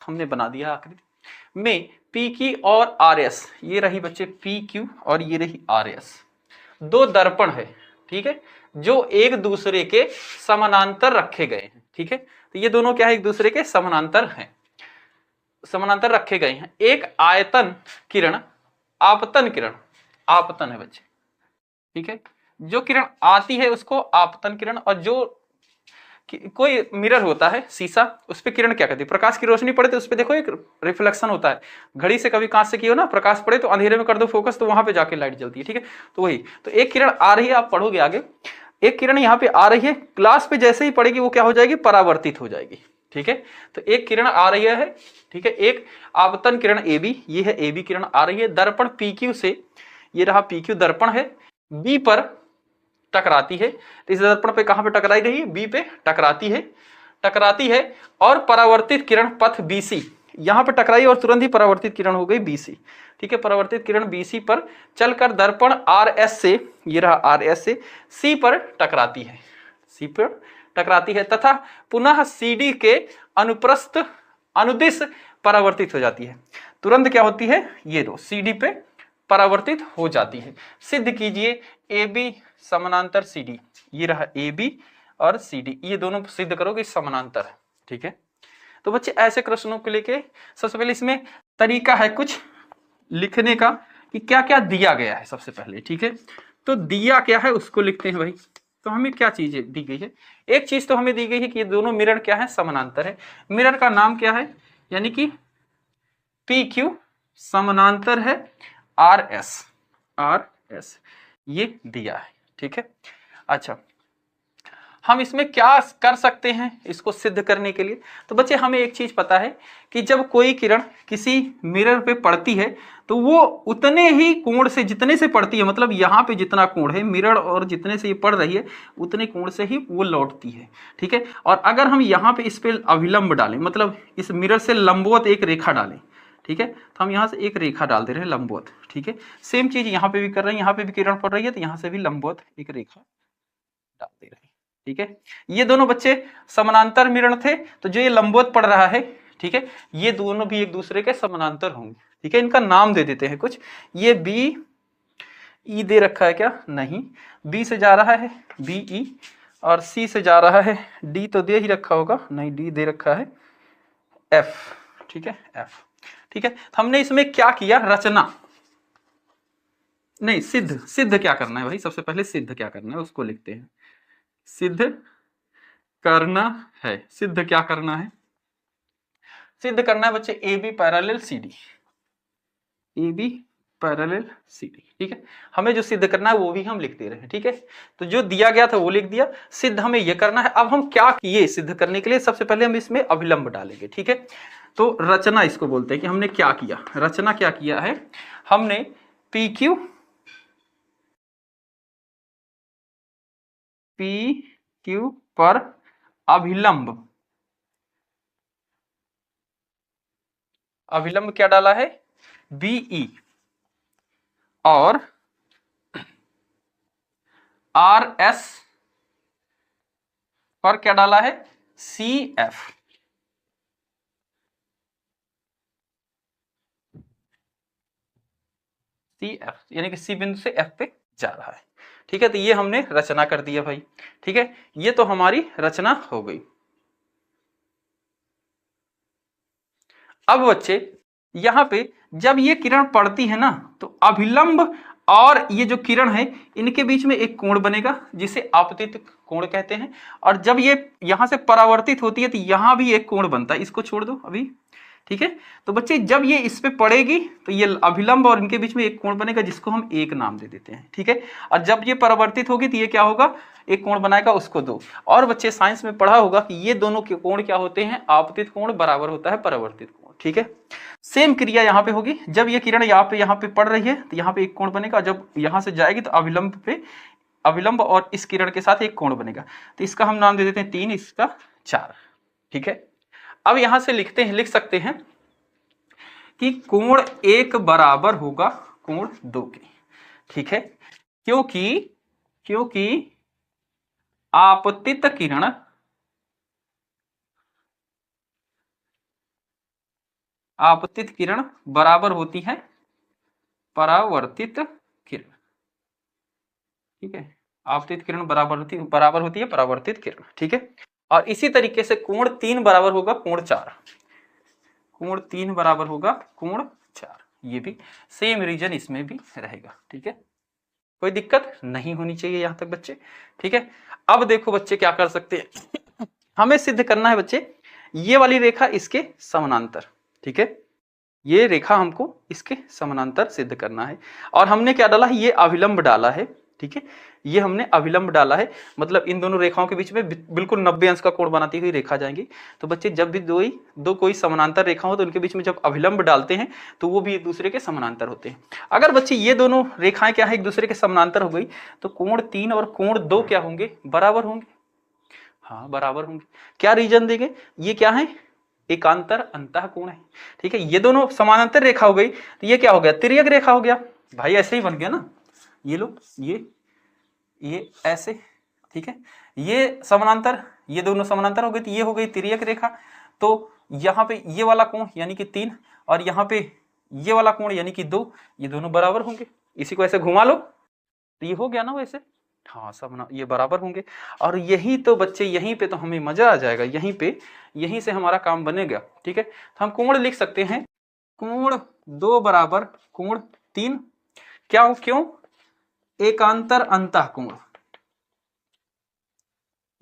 हमने बना दिया आकृति में पी की और आर एस, ये रही बच्चे पी क्यू और ये रही आर एस, दो दर्पण है, ठीक है, जो एक दूसरे के समानांतर रखे गए हैं, ठीक है। तो ये दोनों क्या है, एक दूसरे के समानांतर हैं, समानांतर रखे गए हैं। एक आयतन किरण, आपतन किरण, आपतन है बच्चे, ठीक है, जो किरण आती है उसको आपतन किरण, और जो कोई मिरर होता है शीशा, उस पर किरण क्या कहती है, प्रकाश की रोशनी पड़े तो उस पर देखो एक रिफ्लेक्शन होता है, घड़ी से कभी कांच से किया ना, प्रकाश पड़े तो अंधेरे में कर दो फोकस तो वहां पे जाके लाइट जलती है, ठीक है। तो वही, तो एक किरण आ रही है, आप पढ़ोगे आगे, एक किरण यहाँ पे आ रही है, ग्लास पे जैसे ही पड़ेगी वो क्या हो जाएगी, परावर्तित हो जाएगी, ठीक है। तो एक किरण आ रही है, ठीक है, एक आपतन किरण ए बी, ये है ए बी किरण आ रही है दर्पण पी क्यू से, ये रहा पी क्यू दर्पण है, बी पर टकराती है। तो इस दर्पण पे कहां पे टकराई रही है, बी पे टकराती है, टकराती है, और परावर्तित किरण पथ बीसी यहां पे टकराई और तुरंत ही परावर्तित किरण हो गई बीसी, ठीक है। परावर्तित किरण बीसी पर चलकर दर्पण आर एस से, ये रहा आर एस से सी पर टकराती है, सी पर टकराती है, तथा पुनः सीडी के अनुप्रस्थ अनुदिश परावर्तित हो जाती है। तुरंत क्या होती है, ये दो सीडी पे परावर्तित हो जाती है। सिद्ध कीजिए ए बी समानांतर सी डी, ये रहा ए बी और सी डी, ये दोनों सिद्ध करोगे समानांतर है, ठीक है। तो बच्चे ऐसे प्रश्नों को लेके सबसे पहले इसमें तरीका है कुछ लिखने का कि क्या क्या दिया गया है सबसे पहले, ठीक है। तो दिया क्या है उसको लिखते हैं भाई। तो हमें क्या चीजें दी गई है, एक चीज तो हमें दी गई है कि ये दोनों मिरर क्या है, समानांतर है। मिरर का नाम क्या है, यानी कि पी क्यू समानांतर है आर एस, आर एस ये दिया है, ठीक है। अच्छा, हम इसमें क्या कर सकते हैं इसको सिद्ध करने के लिए। तो बच्चे हमें एक चीज पता है कि जब कोई किरण किसी मिरर पे पड़ती है तो वो उतने ही कोण से, जितने से पड़ती है, मतलब यहाँ पे जितना कोण है मिरर और जितने से ये पड़ रही है उतने कोण से ही वो लौटती है, ठीक है। और अगर हम यहाँ पे इस पे अभिलंब डालें, मतलब इस मिरर से लंबवत एक रेखा डालें, ठीक है, तो हम यहाँ से एक रेखा डाल दे रहे हैं लंबवत, ठीक है। सेम चीज यहाँ पे भी कर रहे हैं, यहाँ पे भी किरण पड़ रही है तो यहाँ से भी लंबवत एक रेखा डाल दे रहे हैं, ठीक है। ये दोनों बच्चे समानांतर मिरण थे, तो जो ये लंबवत पड़ रहा है, ठीक है, ये दोनों भी एक दूसरे के समानांतर होंगे, ठीक है। इनका नाम दे देते हैं कुछ, ये बी ई दे रखा है क्या, नहीं, बी से जा रहा है बी ई, और सी से जा रहा है डी, तो दे ही रखा होगा, नहीं डी दे रखा है एफ, ठीक है, एफ, ठीक है। हमने इसमें क्या किया, रचना नहीं, सिद्ध, सिद्ध क्या करना है भाई, सबसे पहले सिद्ध क्या करना है उसको लिखते हैं। सिद्ध करना है, सिद्ध क्या करना है, सिद्ध करना है बच्चे A B parallel C D, A B parallel C D, ठीक है। हमें जो सिद्ध करना है वो भी हम लिख दे रहे हैं, ठीक है। तो जो दिया गया था वो लिख दिया, सिद्ध हमें ये करना है। अब हम क्या किए सिद्ध करने के लिए, सबसे पहले हम इसमें अभिलंब डालेंगे, ठीक है। तो रचना इसको बोलते हैं कि हमने क्या किया, रचना क्या किया है, हमने पी क्यू, पी क्यू पर अभिलंब, अभिलंब क्या डाला है, बीई, और आर एस पर क्या डाला है, सी एफ, सी एफ, यानी कि सी बिंदु से एफ पे जा रहा है, ठीक है। तो ये हमने रचना कर दिया भाई, ठीक है, ये तो हमारी रचना हो गई। अब बच्चे यहां पे जब ये किरण पड़ती है ना, तो अभिलंब और ये जो किरण है इनके बीच में एक कोण बनेगा जिसे आपतित कोण कहते हैं, और जब ये यहां से परावर्तित होती है तो यहां भी एक कोण बनता है, इसको छोड़ दो अभी, ठीक है। तो बच्चे जब ये इस पे पड़ेगी तो ये अभिलंब और इनके बीच में एक कोण बनेगा जिसको हम एक नाम दे देते हैं, ठीक है। और जब ये परावर्तित होगी तो ये क्या होगा, एक कोण बनाएगा, उसको दो। और बच्चे साइंस में पढ़ा होगा कि ये दोनों के कोण क्या होते हैं, आपतित कोण बराबर होता है परावर्तित कोण, ठीक है। सेम क्रिया यहाँ पे होगी, जब ये किरण यहाँ पे पड़ रही है तो यहाँ पे एक कोण बनेगा, जब यहाँ से जाएगी तो अभिलंब पे, अभिलंब और इस किरण के साथ एक कोण बनेगा, तो इसका हम नाम दे देते हैं 3, इसका 4, ठीक है। अब यहां से लिखते हैं, लिख सकते हैं कि कोण 1 बराबर होगा कोण 2 के, ठीक है, क्योंकि क्योंकि आपतित किरण आपतित किरण बराबर होती है परावर्तित किरण, ठीक है। आपतित किरण बराबर होती है परावर्तित किरण, ठीक है। और इसी तरीके से कोण 3 बराबर होगा कोण 4, कोण 3 बराबर होगा कोण 4, ये भी सेम रीजन इसमें भी रहेगा, ठीक है। कोई दिक्कत नहीं होनी चाहिए यहां तक बच्चे, ठीक है। अब देखो बच्चे क्या कर सकते हैं, हमें सिद्ध करना है बच्चे ये वाली रेखा इसके समानांतर, ठीक है। ये रेखा हमको इसके समानांतर सिद्ध करना है, और हमने क्या डाला है, ये अभिलंब डाला है, ठीक है। ये हमने अभिलंब डाला है, मतलब इन दोनों रेखाओं के बीच में बिल्कुल 90 अंश का कोण बनाती हुई रेखा जाएंगी। तो बच्चे जब भी दो कोई समानांतर रेखा हो तो उनके बीच में जब अभिलंब डालते हैं तो वो भी एक दूसरे के समानांतर होते हैं। अगर बच्चे ये दोनों रेखाएं क्या है, एक दूसरे के समानांतर हो गई, तो कोण 3 और कोण 2 क्या होंगे, बराबर होंगे। हाँ बराबर होंगे। क्या रीजन देंगे, ये क्या है, एकांतर अंतः कोण है, ठीक है। ये दोनों समानांतर रेखा हो गई, तो ये क्या हो गया, तिर्यक रेखा हो गया भाई, ऐसे ही बन गया ना। ये लो ये ऐसे, ठीक है। ये समानांतर, ये दोनों समानांतर हो गई, तो ये हो गई तिर्यक रेखा। तो यहाँ पे ये वाला कोण यानी कि 3 और यहाँ पे ये वाला कोण यानी कि 2, ये दोनों बराबर होंगे। इसी को ऐसे घुमा लो तो ये हो गया ना वैसे, हाँ सब ये बराबर होंगे। और यही तो बच्चे, यहीं पे तो हमें मजा आ जाएगा, यहीं से हमारा काम बनेगा, ठीक है। तो हम कोण लिख सकते हैं, कोण 2 बराबर कोण 3, क्या क्यों, एकांतर अंतः कोण,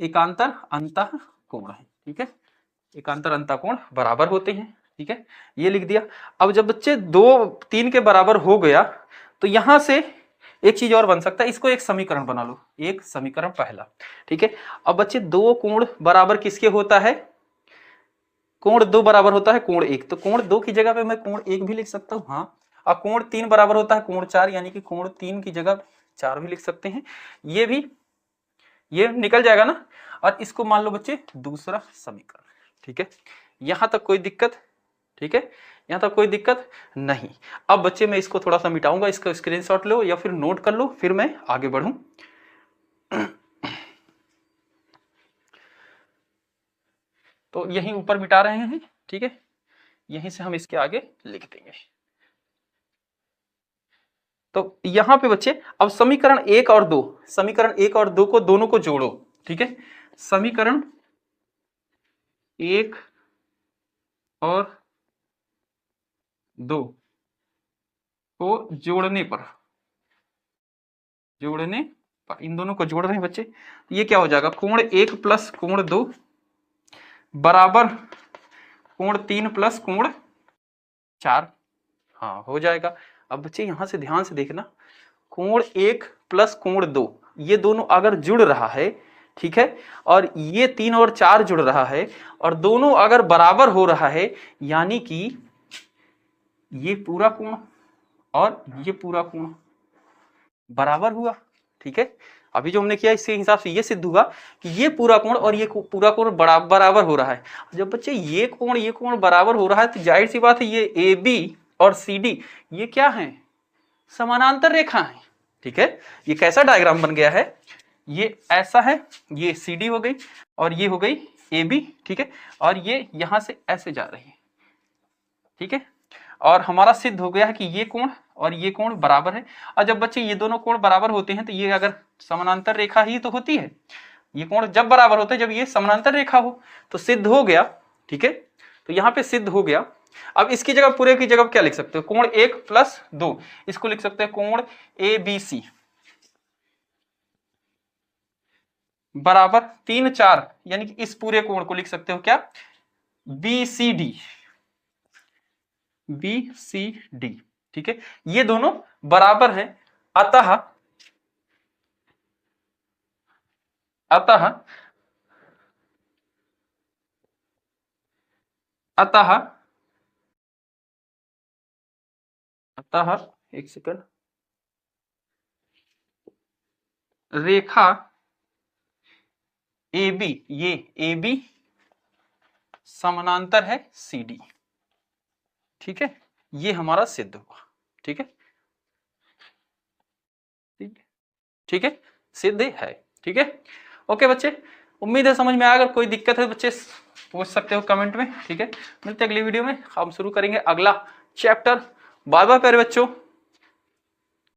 एकांतर अंतः कोण है, ठीक है। एकांतर अंतः कोण बराबर होते हैं, ठीक है, ये लिख दिया। अब जब बच्चे 2 3 के बराबर हो गया, तो यहां से एक चीज और बन सकता है, इसको एक समीकरण बना लो, एक समीकरण पहला, ठीक है। अब बच्चे 2 कोण बराबर किसके होता है, कोण 2 बराबर होता है कोण 1, तो कोण 2 की जगह पे मैं कोण 1 भी लिख सकता हूँ, हाँ। और कोण 3 बराबर होता है कोण 4, यानी कि कोण 3 की जगह 4 भी लिख सकते हैं, ये निकल जाएगा ना। और इसको मान लो बच्चे दूसरा समीकरण, ठीक है। यहां तक कोई दिक्कत, ठीक है, यहां तक कोई दिक्कत नहीं। अब बच्चे मैं इसको थोड़ा सा मिटाऊंगा, इसका स्क्रीनशॉट लो या फिर नोट कर लो, फिर मैं आगे बढ़ूं। तो यहीं ऊपर मिटा रहे हैं, ठीक है, यहीं से हम इसके आगे लिख देंगे। तो यहां पे बच्चे अब समीकरण 1 और 2, समीकरण 1 और 2 को दोनों को जोड़ो, ठीक है। समीकरण 1 और 2 को जोड़ने पर इन दोनों को जोड़ रहे हैं बच्चे, तो ये क्या हो जाएगा, कोण 1 प्लस कोण 2 बराबर कोण 3 प्लस कोण 4, हाँ हो जाएगा। अब बच्चे यहां से ध्यान से देखना, कोण 1 प्लस कोण 2 ये दोनों अगर जुड़ रहा है, ठीक है, और ये 3 और 4 जुड़ रहा है, और दोनों अगर बराबर हो रहा है, यानी कि ये पूरा कोण और ये पूरा कोण बराबर हुआ, ठीक है। अभी जो हमने किया इसके हिसाब से ये सिद्ध हुआ कि ये पूरा कोण और ये पूरा कोण बराबर हो रहा है। जब बच्चे ये कोण बराबर हो रहा है, तो जाहिर सी बात है ये ए बी और सी डी ये क्या है, समानांतर रेखा है, ठीक है। ये कैसा डायग्राम बन गया है, ये ऐसा है, ये सी डी हो गई और ये हो गई ए बी, ठीक है, और ये यहां से ऐसे जा रही है, ठीक है। और हमारा सिद्ध हो गया है कि ये कोण और ये कोण बराबर है। और जब बच्चे ये दोनों कोण बराबर होते हैं, तो ये अगर समानांतर रेखा ही तो होती है, ये कोण जब बराबर होते हैं जब ये समानांतर रेखा हो, तो सिद्ध हो गया, ठीक है। तो यहाँ पे सिद्ध हो गया। अब इसकी जगह, पूरे की जगह क्या लिख सकते हो, कोण 1 प्लस 2, इसको लिख सकते हैं कोण ए बी सी बराबर 3 4, यानी कि इस पूरे कोण को लिख सकते हो क्या, B C D, B C D, ठीक है। ये दोनों बराबर है, अतः अतः अतः अतः एक सेकंड, रेखा ए बी, ये ए बी समानांतर है सी डी, ठीक है। ये हमारा सिद्ध हुआ, ठीक है, ठीक है, सिद्ध है, ठीक है। ओके बच्चे, उम्मीद है समझ में आया। अगर कोई दिक्कत है तो बच्चे पूछ सकते हो कमेंट में, ठीक है। मिलते हैं अगली वीडियो में, हम शुरू करेंगे अगला चैप्टर। बाय बाय प्यारे बच्चों।